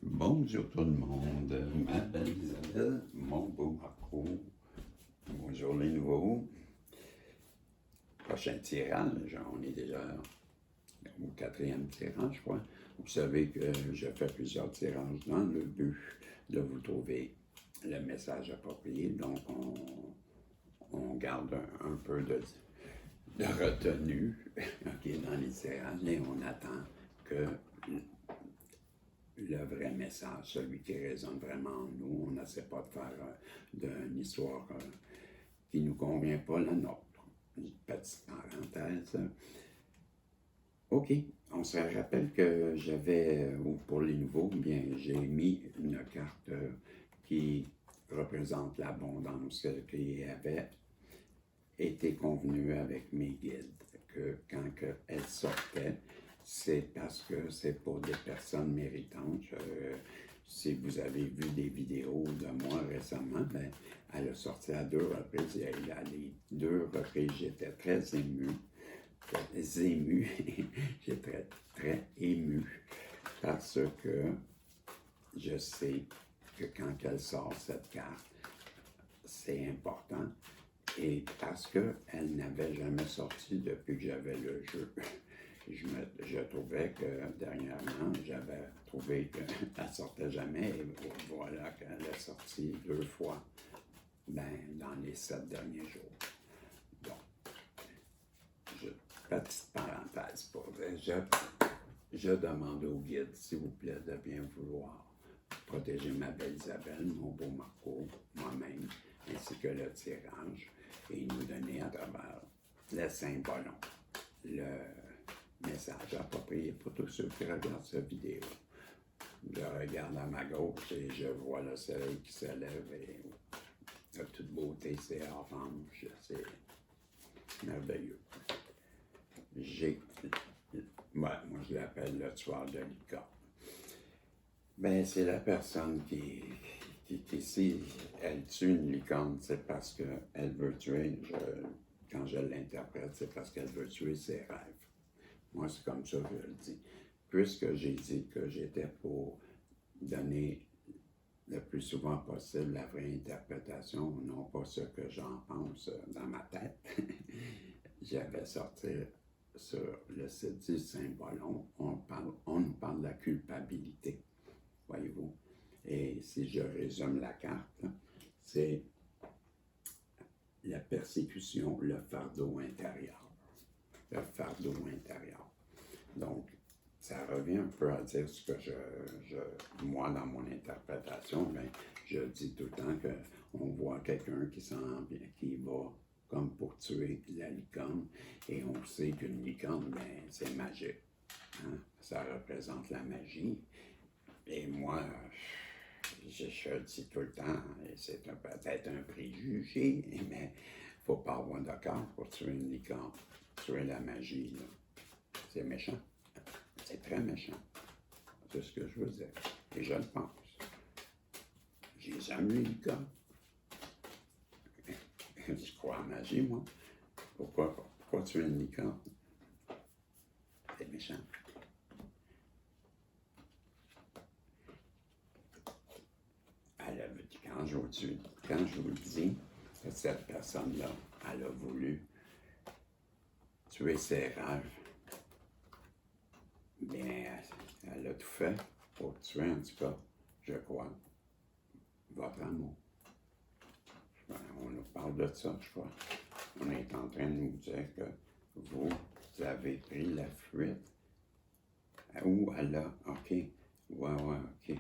Bonjour tout le monde, ma belle Isabelle, mon beau Marco, bonjour les nouveaux. Prochain tirage, on est déjà au quatrième tirage, je crois. Vous savez que je fais plusieurs tirages dans le but de vous trouver le message approprié, donc on garde un peu de retenue dans les tirages et on attend que le vrai message, celui qui résonne vraiment en nous. On n'essaie pas de faire d'une histoire qui ne nous convient pas la nôtre. Une petite parenthèse. OK, on se rappelle que j'avais, pour les nouveaux, bien, j'ai mis une carte qui représente l'abondance qui avait été convenue avec mes guides, que quand elle sortait, c'est parce que c'est pour des personnes méritantes. Si vous avez vu des vidéos de moi récemment, ben, elle a sorti à 2 reprises. Et à les 2 reprises, j'étais très ému. J'étais très ému parce que je sais que quand elle sort cette carte, c'est important. Et parce qu'elle n'avait jamais sorti depuis que j'avais le jeu. Je trouvais que dernièrement, j'avais trouvé qu'elle ne sortait jamais et voilà qu'elle a sorti 2 fois dans les 7 derniers jours. Donc, petite parenthèse pour dire, je demande au guide, s'il vous plaît, de bien vouloir protéger ma belle Isabelle, mon beau Marco, moi-même, ainsi que le tirage, et nous donner à travers les symboles, le message approprié pour tous ceux qui regardent cette vidéo. Je regarde à ma gauche et je vois le soleil qui se lève et de toute beauté, c'est orange, c'est merveilleux. Moi je l'appelle le tueur de licorne. Ben, c'est la personne qui si elle tue une licorne, c'est parce qu'elle veut tuer, quand je l'interprète, c'est parce qu'elle veut tuer ses rêves. Moi, c'est comme ça que je le dis. Puisque j'ai dit que j'étais pour donner le plus souvent possible la vraie interprétation, non pas ce que j'en pense dans ma tête, j'avais sorti sur le site du Saint-Bolon, on nous parle de la culpabilité, voyez-vous. Et si je résume la carte, c'est la persécution, le fardeau intérieur. Le fardeau intérieur. Donc, ça revient un peu à dire ce que moi, dans mon interprétation, ben, je dis tout le temps qu'on voit quelqu'un qui va comme pour tuer la licorne, et on sait qu'une licorne, ben, c'est magique. Hein? Ça représente la magie. Et moi, je dis tout le temps, et c'est peut-être un préjugé, mais il ne faut pas avoir de cœur pour tuer une licorne, tuer la magie. C'est méchant. C'est très méchant. C'est ce que je veux dire. Et je le pense. J'ai jamais eu le cas. Je crois en magie, moi. Pourquoi tuer une licorne? C'est méchant. Quand je vous le dis, que cette personne-là, elle a voulu tuer ses rêves, bien, elle a tout fait pour tuer, en tout cas, je crois, votre amour. On nous parle de ça, je crois. On est en train de nous dire que vous avez pris la fuite. Où elle a, OK, OK.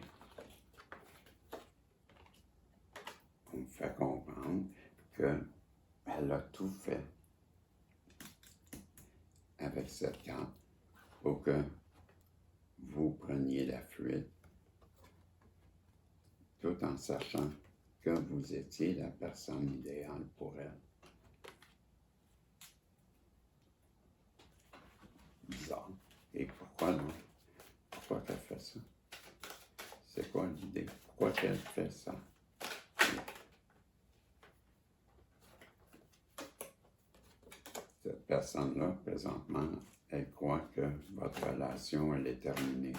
On me fait comprendre qu'elle a tout fait avec cette carte pour que vous preniez la fuite, tout en sachant que vous étiez la personne idéale pour elle. Bizarre. Et pourquoi non? Pourquoi qu'elle fait ça? C'est quoi l'idée? Pourquoi qu'elle fait ça? Cette personne-là, présentement, elle croit que votre relation, elle est terminée.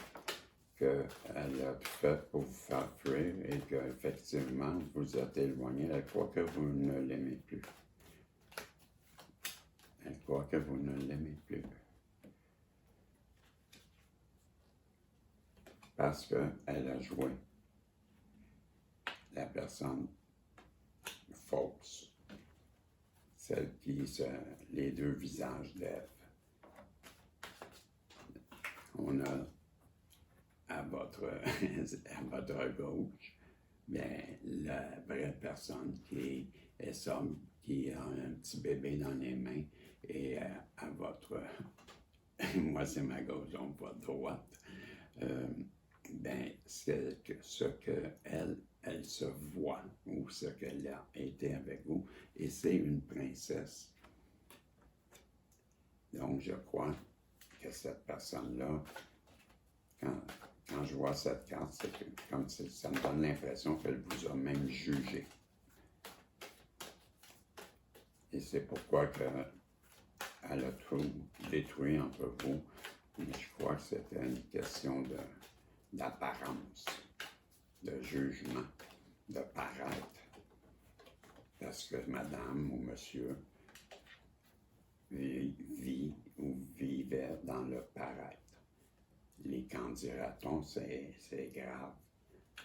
qu'elle a tout fait pour vous faire fuir et qu'effectivement, vous êtes éloigné. Elle croit que vous ne l'aimez plus. Elle croit que vous ne l'aimez plus. Parce qu'elle a joué la personne fausse, celle qui les deux visages d'Ève. On a à votre gauche, bien, la vraie personne qui est somme, qui a un petit bébé dans les mains, et à votre, moi c'est ma gauche, donc votre droite, ben, c'est ce qu'elle elle se voit, ou ce qu'elle a été avec vous, et c'est une princesse. Donc je crois que cette personne-là, quand je vois cette carte, c'est comme si ça me donne l'impression qu'elle vous a même jugé. Et c'est pourquoi elle a tout détruit entre vous. Mais je crois que c'était une question d'apparence, de jugement, de paraître. Parce que madame ou monsieur vit ou vivait dans le paraître. Les qu'en dira-t-on, c'est grave.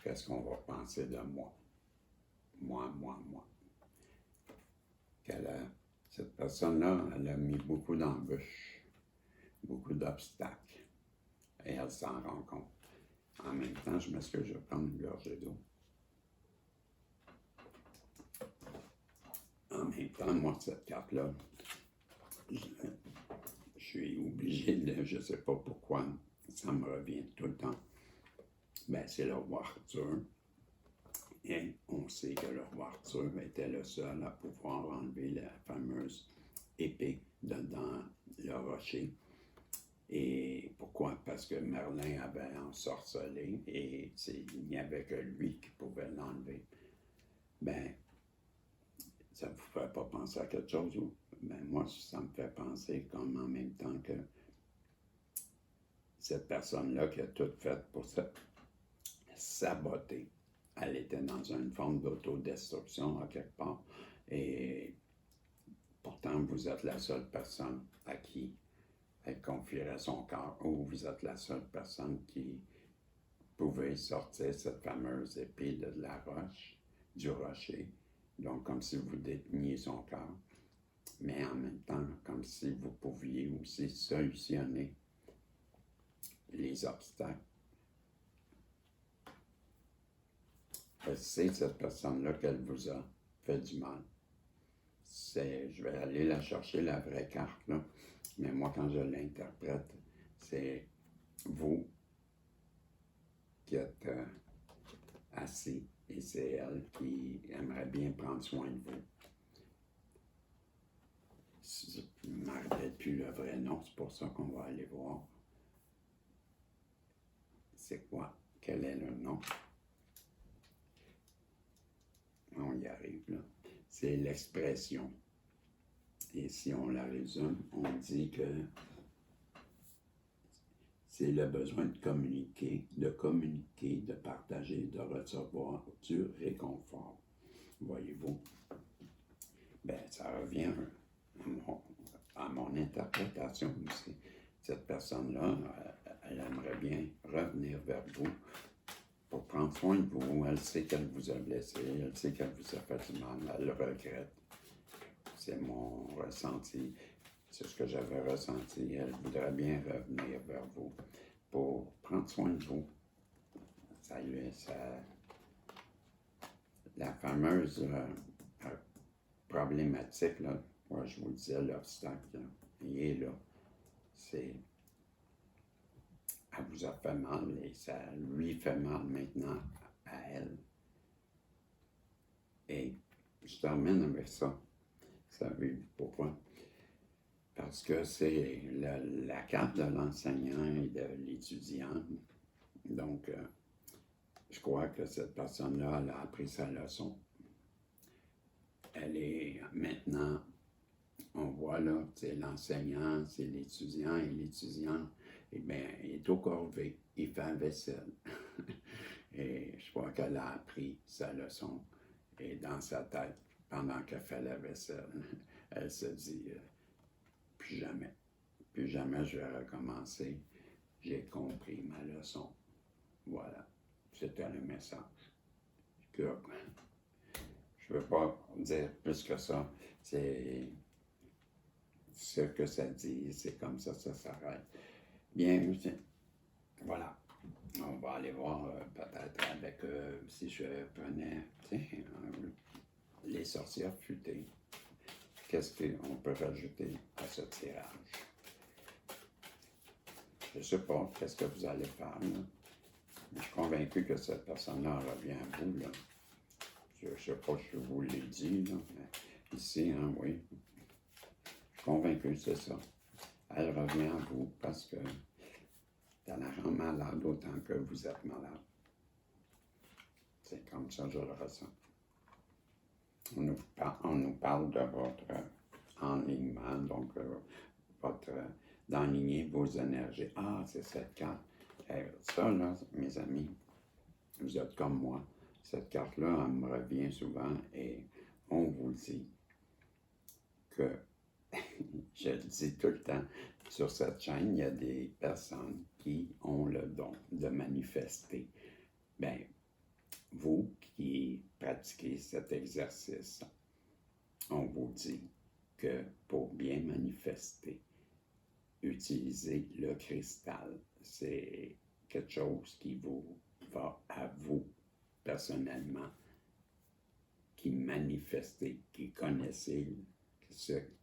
Qu'est-ce qu'on va penser de moi? Moi. Cette personne-là, elle a mis beaucoup d'embûches, beaucoup d'obstacles, et elle s'en rend compte. En même temps, je m'excuse, je vais prendre une gorgée d'eau. En même temps, moi, cette carte-là, je suis obligé de, je ne sais pas pourquoi, ça me revient tout le temps. Ben, c'est le roi Arthur. Et on sait que le roi Arthur était le seul à pouvoir enlever la fameuse épée dans le rocher. Et pourquoi? Parce que Merlin avait ensorcelé et il n'y avait que lui qui pouvait l'enlever. Ben, ça ne vous fait pas penser à quelque chose? Ou? Ben, moi, ça me fait penser comme en même temps que cette personne-là qui a tout fait pour se saboter. Elle était dans une forme d'autodestruction à quelque part. Et pourtant, vous êtes la seule personne à qui elle confierait son cœur, ou vous êtes la seule personne qui pouvait sortir cette fameuse épée de la roche, du rocher. Donc, comme si vous déteniez son cœur, mais en même temps, comme si vous pouviez aussi solutionner les obstacles. C'est cette personne-là qu'elle vous a fait du mal. Je vais aller la chercher, la vraie carte, là. Mais moi, quand je l'interprète, c'est vous qui êtes assis et c'est elle qui aimerait bien prendre soin de vous. Je ne me rappelle plus le vrai nom, c'est pour ça qu'on va aller voir. C'est quoi? Quel est le nom? On y arrive, là. C'est l'expression. Et si on la résume, on dit que c'est le besoin de communiquer, de partager, de recevoir du réconfort. Voyez-vous? Ben, ça revient à mon interprétation aussi. Cette personne-là, elle aimerait bien revenir vers vous pour prendre soin de vous. Elle sait qu'elle vous a blessé, elle sait qu'elle vous a fait du mal, elle le regrette. C'est mon ressenti, c'est ce que j'avais ressenti. Elle voudrait bien revenir vers vous pour prendre soin de vous. La fameuse problématique, là, moi je vous disais, l'obstacle, il est là. Elle vous a fait mal et ça lui fait mal maintenant à elle. Et je termine avec ça. Savez-vous pourquoi? Parce que c'est la carte de l'enseignant et de l'étudiant. Donc, je crois que cette personne-là, elle a appris sa leçon. Elle est maintenant, on voit là, c'est l'enseignant, c'est l'étudiant, et l'étudiant, eh bien, il est au corvée. il fait la vaisselle. Et je crois qu'elle a appris sa leçon. Et dans sa tête, pendant qu'elle fait la vaisselle, elle se dit plus jamais. Plus jamais je vais recommencer. J'ai compris ma leçon. Voilà. C'était le message. Je ne veux pas dire plus que ça. C'est ce que ça dit. C'est comme ça s'arrête. Bien, voilà. On va aller voir peut-être avec si je prenais les sorcières futées. Qu'est-ce qu'on peut rajouter à ce tirage? Je ne sais pas, qu'est-ce que vous allez faire, là? Je suis convaincu que cette personne-là revient à vous, là. Je ne sais pas si je vous l'ai dit, là, mais ici, hein, oui. Je suis convaincu, c'est ça. Elle revient à vous parce que ça la rend malade autant que vous êtes malade. C'est comme ça que je le ressens. On nous parle de votre enlignement, donc d'enligner vos énergies. Ah, c'est cette carte. Ça, là, mes amis, vous êtes comme moi. Cette carte-là, elle me revient souvent et on vous dit que, je le dis tout le temps, sur cette chaîne, il y a des personnes qui ont le don de manifester. Bien, vous qui pratiquez cet exercice, on vous dit que pour bien manifester, utilisez le cristal. C'est quelque chose qui vous va à vous personnellement, qui manifestez, qui connaissez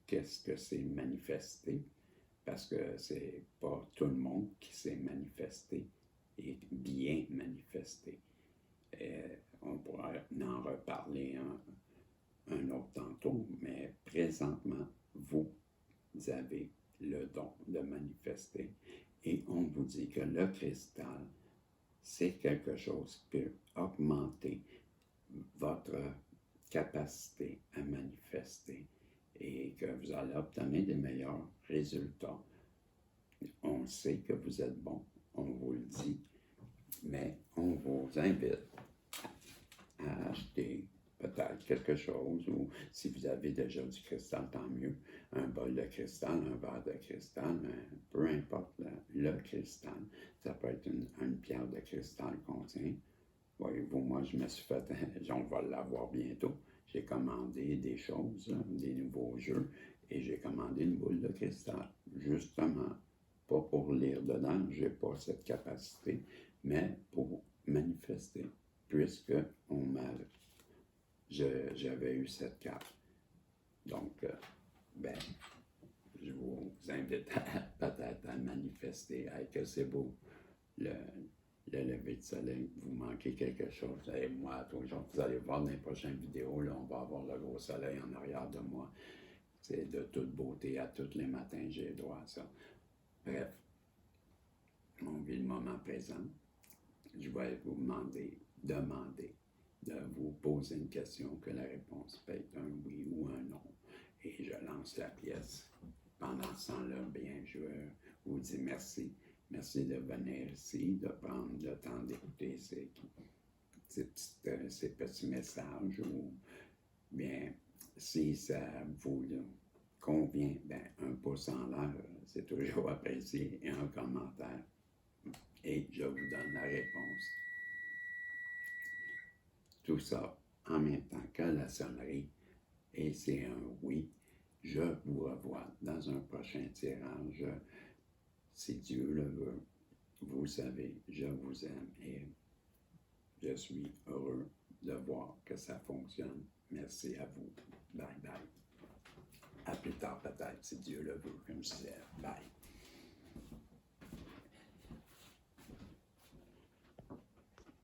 qu'est-ce que c'est manifester, parce que c'est pas tout le monde qui sait manifester et bien manifester. On pourra en reparler un autre tantôt, mais présentement, vous avez le don de manifester et on vous dit que le cristal, c'est quelque chose qui peut augmenter votre capacité à manifester et que vous allez obtenir des meilleurs résultats. On sait que vous êtes bon, on vous le dit, mais on vous invite à acheter peut-être quelque chose, ou si vous avez déjà du cristal, tant mieux, un bol de cristal, un verre de cristal, peu importe le cristal, ça peut être une pierre de cristal qu'on tient. Voyez-vous, moi, je me suis fait, on va l'avoir bientôt, j'ai commandé des choses, des nouveaux jeux, et j'ai commandé une boule de cristal, justement, pas pour lire dedans, j'ai pas cette capacité, mais pour manifester, puisque j'avais eu cette carte. Donc, je vous invite peut-être à manifester, que c'est beau, le lever de soleil, vous manquez quelque chose. Et moi, toujours, vous allez voir dans les prochaines vidéos, là, on va avoir le gros soleil en arrière de moi. C'est de toute beauté, à tous les matins, j'ai droit à ça. Bref, on vit le moment présent. Je vais vous demander de vous poser une question, que la réponse peut être un oui ou un non. Et je lance la pièce. Pendant ce temps-là, bien, je vous dis merci. Merci de venir ici, de prendre le temps d'écouter ces petits messages. Ou bien, si ça vous convient, bien, un pouce en l'air, c'est toujours apprécié, et un commentaire. Et je vous donne la réponse. Tout ça en même temps que la sonnerie. Et c'est un oui. Je vous revois dans un prochain tirage. Si Dieu le veut, vous savez, je vous aime et je suis heureux de voir que ça fonctionne. Merci à vous. Bye bye. À plus tard peut-être, si Dieu le veut, comme je disais. Bye.